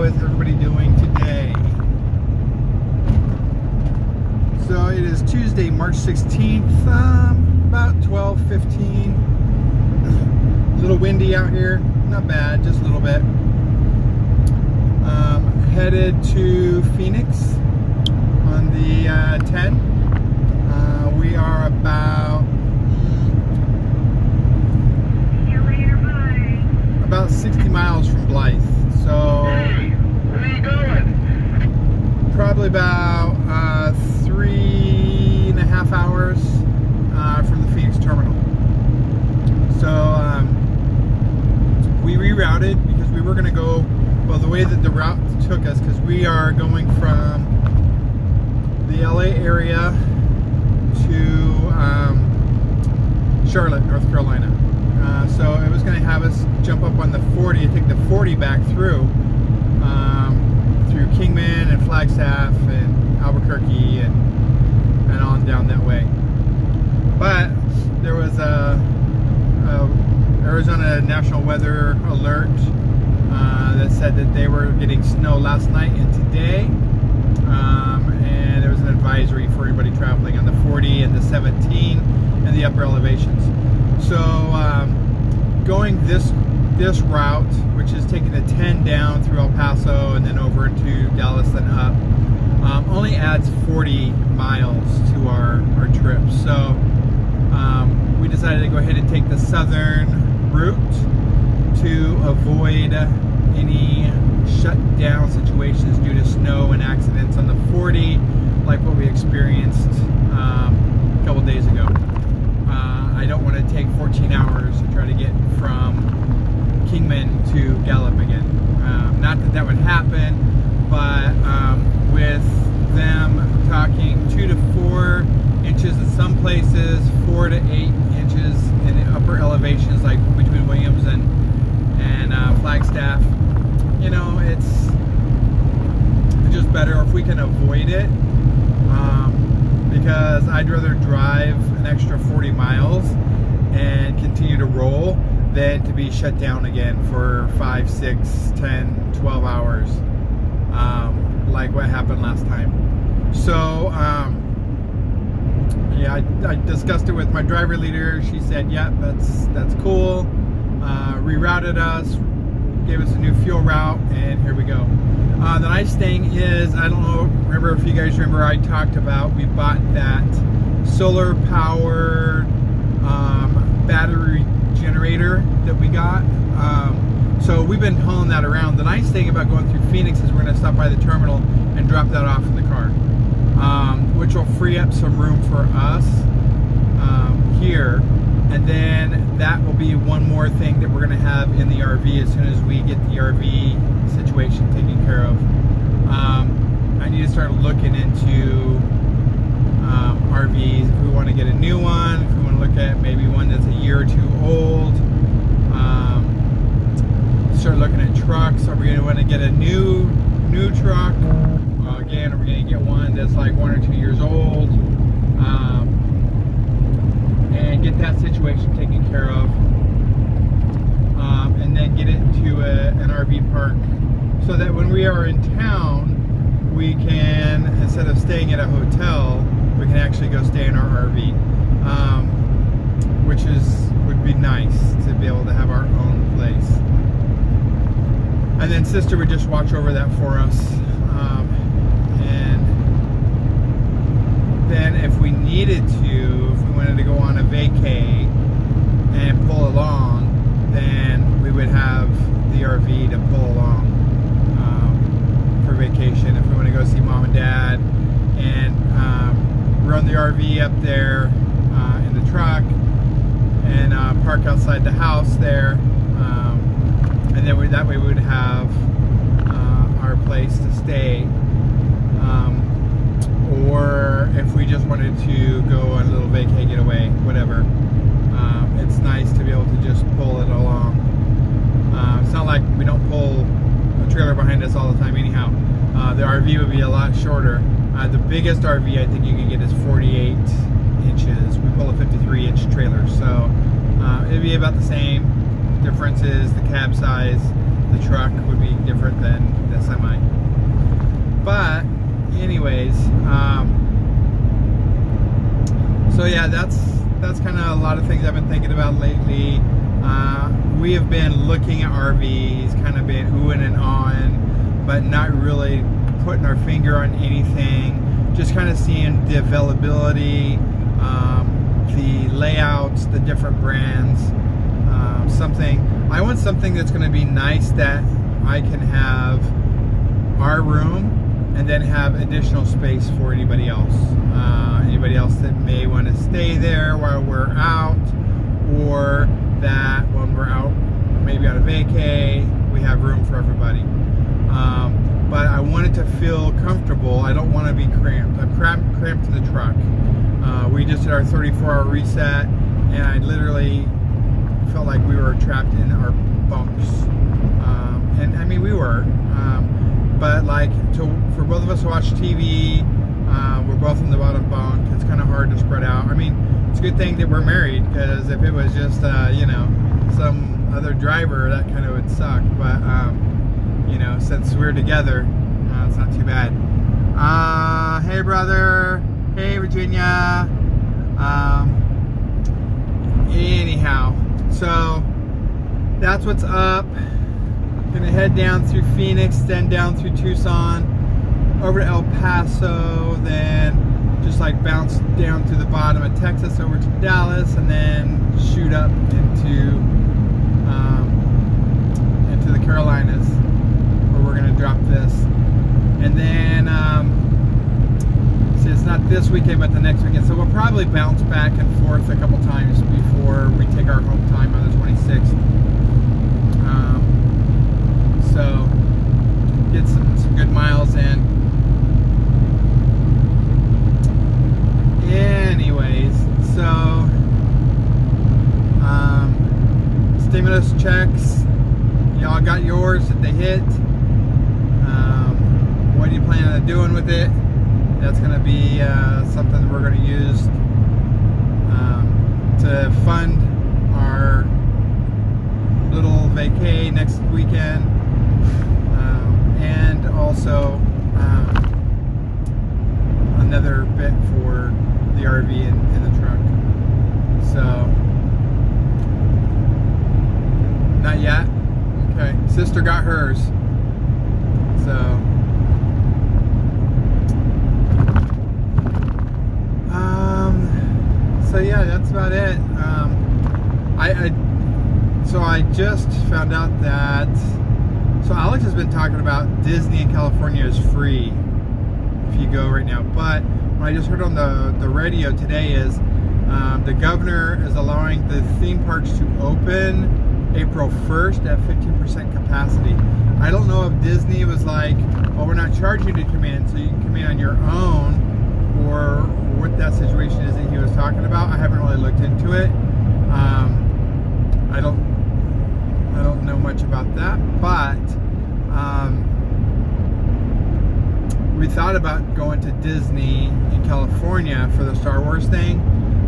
is everybody doing today? So it is Tuesday, March 16th, about 12:15. A little windy out here, not bad, just a little bit. Headed to Phoenix on the 10. We are about about 60 miles from Blythe. So hey, where are you going? Probably about 3.5 hours from the Phoenix terminal. So we rerouted because we were going to go, well, the way that the route took us, because we are going from the LA area to Charlotte, North Carolina. So it was going to have us jump up on the 40 and take the 40 back through Kingman and Flagstaff and Albuquerque and on down that way. But there was a Arizona National Weather Alert that said that they were getting snow last night and today, and there was an advisory for everybody traveling on the 40 and the 17 and the upper elevations. So going this route, which is taking the 10 down through El Paso and then over to Dallas and up, only adds 40 miles to our trip. So we decided to go ahead and take the southern route to avoid any shutdown situations due to snow and accidents on the 40, like what we experienced a couple days ago. I don't want to take 14 hours to try to get from Kingman to Gallup again. Not that that would happen, but with them talking 2 to 4 inches in some places, 4 to 8 inches in the upper elevations, like between Williams and Flagstaff, you know, it's just better if we can avoid it, because I'd rather drive an extra 40 miles and continue to roll than to be shut down again for 5, 6, 10, 12 hours, like what happened last time. So yeah, I discussed it with my driver leader. She said, yeah, that's cool. Rerouted us, gave us a new fuel route, and here we go. The nice thing is, I don't know, remember if you guys remember, I talked about we bought that solar powered battery generator that we got. So we've been hauling that around. The nice thing about going through Phoenix is we're going to stop by the terminal and drop that off in the car, which will free up some room for us here. And then that will be one more thing that we're going to have in the RV as soon as we get the RV situation taken care of. I need to start looking into RVs. If we want to get a new one, if we want to look at maybe one that's a year or two old, start looking at trucks. Are we going to want to get a new truck? Again, are we going to get one that's like 1 or 2 years old? And get that situation taken care of, and then get it to an RV park, so that when we are in town, we can, instead of staying at a hotel, we can actually go stay in our RV, which would be nice to be able to have our own place. And then sister would just watch over that for us, and then if we needed to, if we wanted to go on a vacay and pull along, then we would have the RV to pull along for vacation. If we want to go see mom and dad, and run the RV up there in the truck and park outside the house there, and then that way we would have our place to stay. Or if we just wanted to go on a little vacay getaway, whatever, it's nice to be able to just pull it along. It's not like we don't pull a trailer behind us all the time anyhow. The RV would be a lot shorter. The biggest RV I think you can get is 48 inches. We pull a 53-inch trailer, so it'd be about the same. Difference is the cab size, the the truck would be different than the semi. But anyways, so yeah, that's kind of a lot of things I've been thinking about lately. We have been looking at RVs, kind of been oohing and ahhing, but not really putting our finger on anything. Just kind of seeing the availability, the layouts, the different brands. I want something that's going to be nice, that I can have our room and then have additional space for anybody else. Anybody else that may want to stay there while we're out, or that when we're out, maybe on a vacay, we have room for everybody. But I want it to feel comfortable. I don't want to be cramped. I'm cramped in the truck. We just did our 34-hour reset, and I literally felt like we were trapped in our bunks. And I mean, we were. But like, for both of us to watch TV, we're both in the bottom bunk. It's kind of hard to spread out. I mean, it's a good thing that we're married, because if it was just, some other driver, that kind of would suck. But, since we're together, it's not too bad. Hey, brother. Hey, Virginia. Anyhow, so that's what's up. Gonna head down through Phoenix, then down through Tucson, over to El Paso, then just like bounce down to the bottom of Texas over to Dallas, and then shoot up into the Carolinas, where we're gonna drop this. And then see, it's not this weekend but the next weekend, so we'll probably bounce back and forth a couple times before we take our home time on the 26th. So get some good miles in. Anyways, so stimulus checks, y'all got yours? Did they hit? What are you planning on doing with it? That's going to be something we're going to use to fund our little vacay next weekend, and also another bit for the RV and the truck. So, not yet? Okay, sister got hers. So yeah, that's about it. So I just found out that, so Alex has been talking about Disney in California is free if you go right now, but what I just heard on the radio today is the governor is allowing the theme parks to open April 1st at 15% capacity. I don't know if Disney was like, well, we're not charging you to come in, so you can come in on your own, or what that situation is that he was talking about. I haven't really looked into it. I don't know much about that, but we thought about going to Disney in California for the Star Wars thing,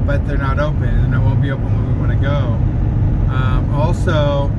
but they're not open, and it won't be open when we want to go. Also,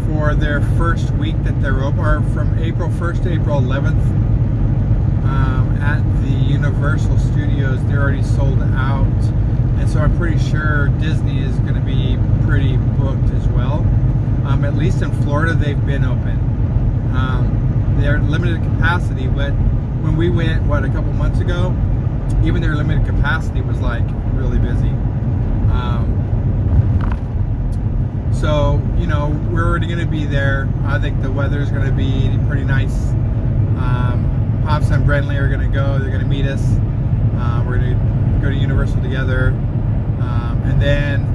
for their first week that they're open, or from April 1st to April 11th, at the Universal Studios, they're already sold out, and so I'm pretty sure Disney is going to be pretty booked as well. At least in Florida, they've been open. They're limited capacity, but when we went, a couple months ago, even their limited capacity was like really busy. So, we're already going to be there. I think the weather's going to be pretty nice. Pops and Brentley are going to go. They're going to meet us. We're going to go to Universal together. And then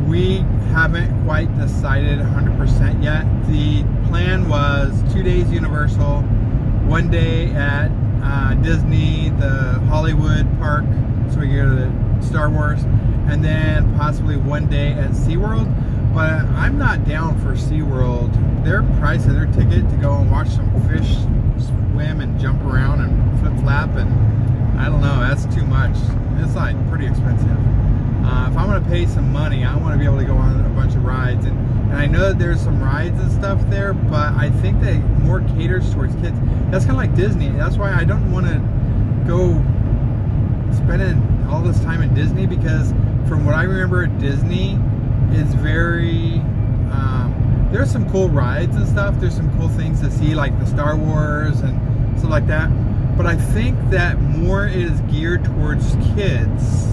we haven't quite decided 100% yet. The plan was 2 days Universal, 1 day at Disney, the Hollywood park, so we can go to the Star Wars, and then possibly 1 day at SeaWorld. But I'm not down for SeaWorld. Their price of their ticket to go and watch some fish swim and jump around and flip-flap, and I don't know, that's too much. It's like pretty expensive. If I'm going to pay some money, I want to be able to go on a bunch of rides, and And I know that there's some rides and stuff there, but I think they more caters towards kids. That's kind of like Disney. That's why I don't want to go spending all this time in Disney, because from what I remember, Disney is very there's some cool rides and stuff. There's some cool things to see, like the Star Wars and stuff like that. But I think that more is geared towards kids,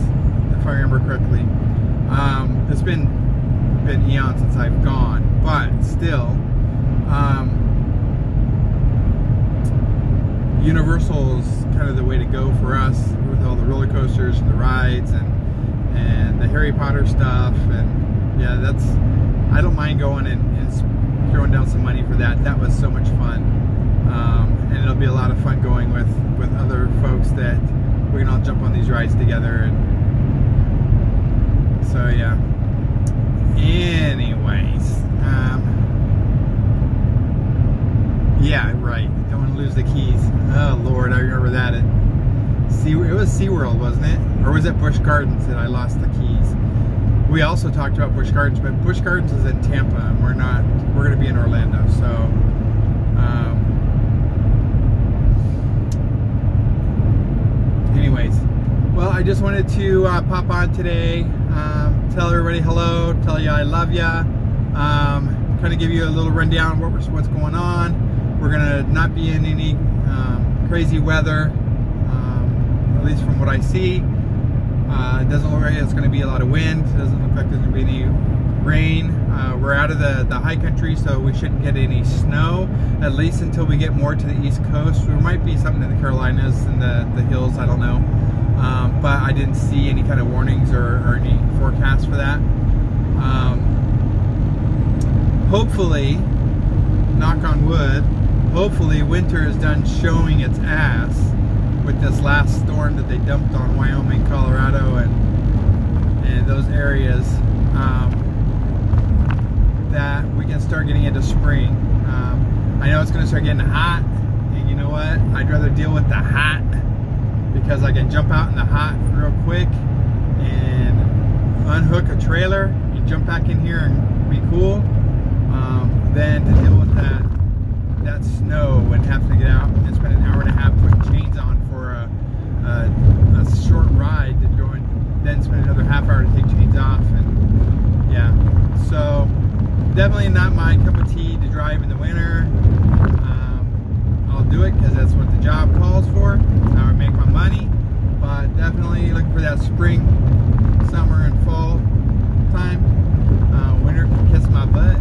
if I remember correctly. It's been eons since I've gone, but still, Universal's kind of the way to go for us, with all the roller coasters and the rides and the Harry Potter stuff. And yeah, I don't mind going and throwing down some money for that. That was so much fun. And it'll be a lot of fun going with other folks that we can all jump on these rides together. And so yeah. Anyways, yeah, right. Don't want to lose the keys. Oh Lord, I remember that it was SeaWorld, wasn't it? Or was it Busch Gardens that I lost the keys? We also talked about Busch Gardens, but Busch Gardens is in Tampa, and we're going to be in Orlando. So, anyways, well, I just wanted to pop on today, tell everybody hello, tell you I love ya, kind of give you a little rundown of what's going on. We're gonna not be in any crazy weather, at least from what I see. It doesn't look like it's going to be a lot of wind. It doesn't look like there's going to be any rain. We're out of the high country, so we shouldn't get any snow, at least until we get more to the East Coast. There might be something in the Carolinas and the hills, I don't know. But I didn't see any kind of warnings or any forecasts for that. Hopefully, knock on wood, hopefully winter is done showing its ass with this last storm that they dumped on Wyoming, Colorado, and those areas, that we can start getting into spring. I know it's going to start getting hot, and you know what? I'd rather deal with the hot, because I can jump out in the hot real quick and unhook a trailer and jump back in here and be cool, than to deal with that snow and have to get out and spend an hour and a half putting chains on for a short ride, to go and then spend another half hour to take chains off. And yeah, so definitely not my cup of tea to drive in the winter. I'll do it because that's what the job calls for. That's how I make my money. But definitely looking for that spring, summer, and fall time. Winter can kiss my butt.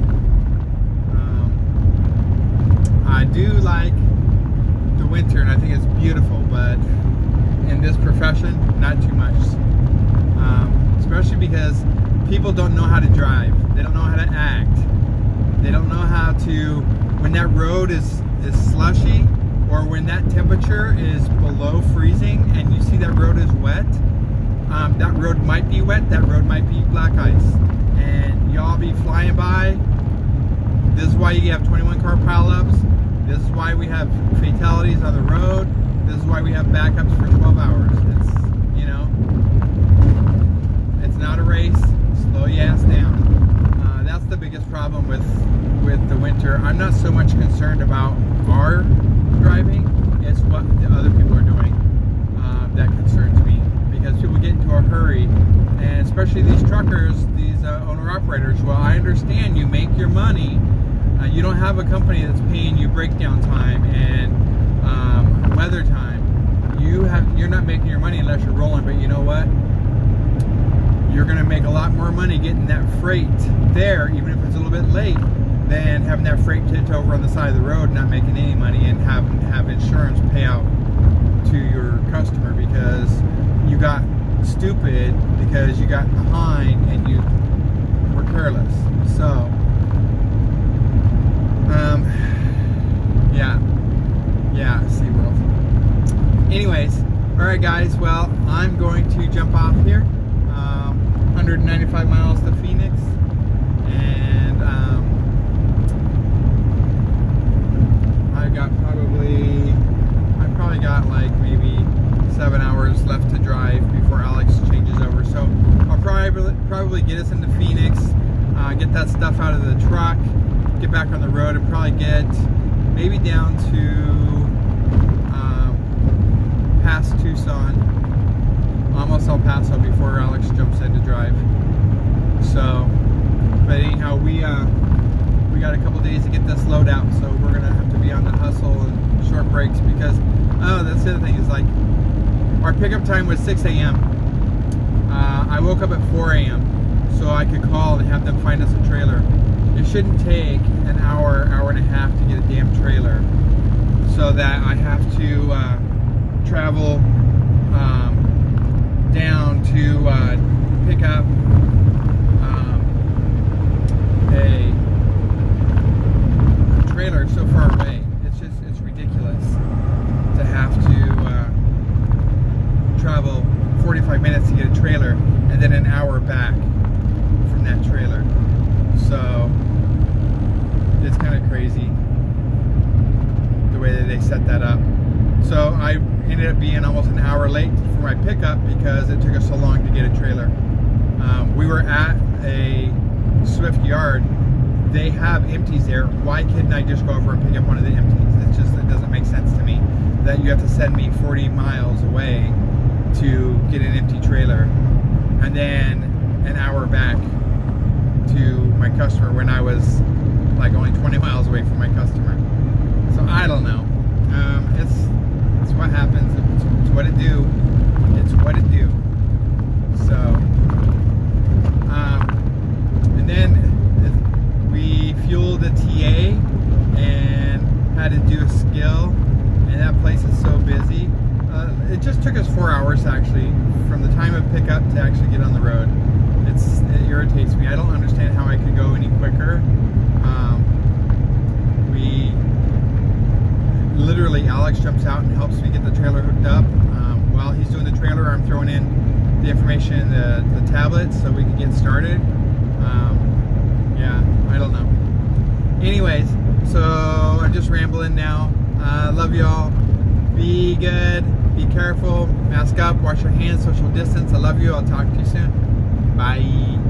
I do like the winter, and I think it's beautiful, but in this profession, not too much. Especially because people don't know how to drive. They don't know how to act. They don't know how to, when that road is slushy, or when that temperature is below freezing and you see that road is wet, that road might be wet, that road might be black ice, and y'all be flying by. This is why you have 21 car pileups. This is why we have fatalities on the road. This is why we have backups for 12 hours. It's, you know, it's not a race. Slow your ass down. That's the biggest problem with the winter. I'm not so much concerned about our driving. It's what the other people are doing that concerns me. Because people get into a hurry, and especially these truckers, these owner-operators. Well, I understand you make your money. You don't have a company that's paying you breakdown time and weather time. You're not making your money unless you're rolling. But you know what? You're going to make a lot more money getting that freight there, even if it's a little bit late, than having that freight tipped over on the side of the road, not making any money, and having to have insurance pay out to your customer because you got stupid, because you got behind and you were careless. So. Yeah, SeaWorld. Anyways, alright guys, well, I'm going to jump off here. 195 miles to Phoenix. And I probably got like maybe 7 hours left to drive before Alex changes over. So I'll probably get us into Phoenix, get that stuff stuff out of the truck, get back on the road, and probably get maybe down to past Tucson, almost El Paso, before Alex jumps in to drive. So, but anyhow, we got a couple days to get this load out, so we're gonna have to be on the hustle and short breaks because that's the other thing is like our pickup time was 6 a.m. I woke up at 4 a.m. so I could call and have them find us a trailer. It shouldn't take an hour and a half to get a damn trailer, so that I have to travel down to pick up a trailer so far away. It's ridiculous to have to travel 45 minutes to get a trailer and then an hour back from that trailer. So it's kind of crazy the way that they set that up. So I ended up being almost an hour late for my pickup because it took us so long to get a trailer. We were at a Swift yard. They have empties there. Why couldn't I just go over and pick up one of the empties? It doesn't make sense to me that you have to send me 40 miles away to get an empty trailer and then an hour back to my customer when I was like only 20 miles away from my customer. So I don't know. It's what happens. It's what it do. It's what it do. So, and then we fueled a TA and had to do a skill, and that place is so busy. It just took us 4 hours actually from the time of pickup to actually get on the road. It irritates me. I don't understand how I could go any quicker. We literally, Alex jumps out and helps me get the trailer hooked up. While he's doing the trailer, I'm throwing in the information, the tablets, so we can get started. Yeah, I don't know. Anyways, so I'm just rambling now. Love y'all. Be good. Be careful. Mask up. Wash your hands. Social distance. I love you. I'll talk to you soon. Bye.